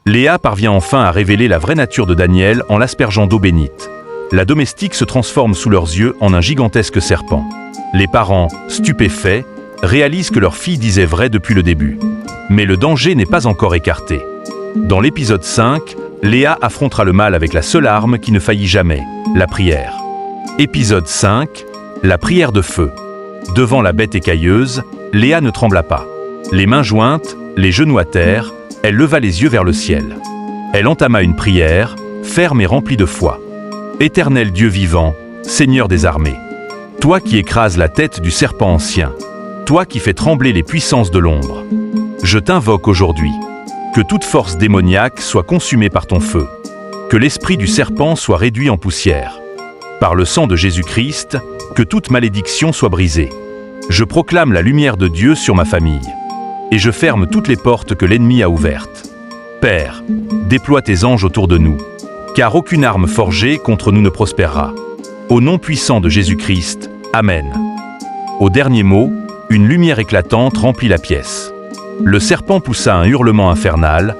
Léa parvient enfin à révéler la vraie nature de Daniel en l'aspergeant d'eau bénite. La domestique se transforme sous leurs yeux en un gigantesque serpent. Les parents, stupéfaits, réalisent que leur fille disait vrai depuis le début. Mais le danger n'est pas encore écarté. Dans l'épisode 5, Léa affrontera le mal avec la seule arme qui ne faillit jamais, la prière. Épisode 5, la prière de feu. Devant la bête écailleuse, Léa ne trembla pas. Les mains jointes, les genoux à terre, elle leva les yeux vers le ciel. Elle entama une prière, ferme et remplie de foi. Éternel Dieu vivant, Seigneur des armées, toi qui écrases la tête du serpent ancien, toi qui fais trembler les puissances de l'ombre, je t'invoque aujourd'hui. Que toute force démoniaque soit consumée par ton feu. Que l'esprit du serpent soit réduit en poussière. Par le sang de Jésus-Christ, que toute malédiction soit brisée. Je proclame la lumière de Dieu sur ma famille. Et je ferme toutes les portes que l'ennemi a ouvertes. Père, déploie tes anges autour de nous, car aucune arme forgée contre nous ne prospérera. Au nom puissant de Jésus-Christ, Amen. Au dernier mot, une lumière éclatante remplit la pièce. Le serpent poussa un hurlement infernal,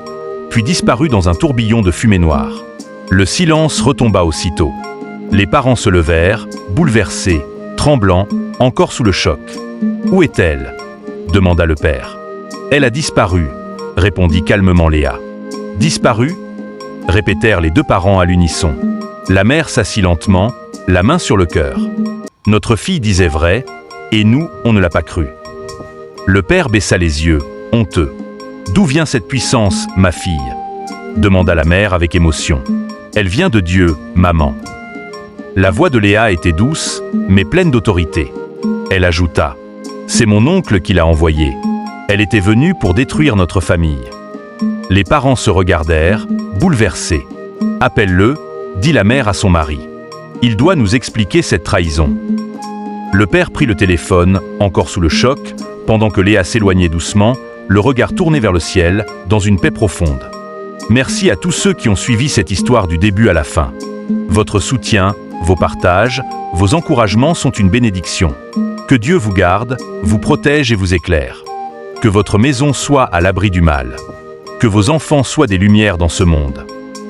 puis disparut dans un tourbillon de fumée noire. Le silence retomba aussitôt. Les parents se levèrent, bouleversés, tremblants, encore sous le choc. « Où est-elle » demanda le père. « Elle a disparu » répondit calmement Léa. « Disparu » répétèrent les deux parents à l'unisson. La mère s'assit lentement, la main sur le cœur. Notre fille disait vrai, et nous, on ne l'a pas cru. Le père baissa les yeux, honteux. « D'où vient cette puissance, ma fille » demanda la mère avec émotion. « Elle vient de Dieu, maman. » La voix de Léa était douce, mais pleine d'autorité. Elle ajouta « C'est mon oncle qui l'a envoyée. Elle était venue pour détruire notre famille. » Les parents se regardèrent, bouleversés. « Appelle-le » dit la mère à son mari. « Il doit nous expliquer cette trahison. » Le père prit le téléphone, encore sous le choc, pendant que Léa s'éloignait doucement, le regard tourné vers le ciel, dans une paix profonde. Merci à tous ceux qui ont suivi cette histoire du début à la fin. Votre soutien, vos partages, vos encouragements sont une bénédiction. Que Dieu vous garde, vous protège et vous éclaire. Que votre maison soit à l'abri du mal. Que vos enfants soient des lumières dans ce monde.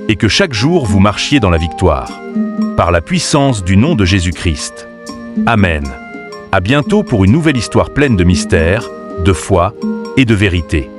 Et que chaque jour vous marchiez dans la victoire. Par la puissance du nom de Jésus-Christ. Amen. À bientôt pour une nouvelle histoire pleine de mystères, de foi et de vérité.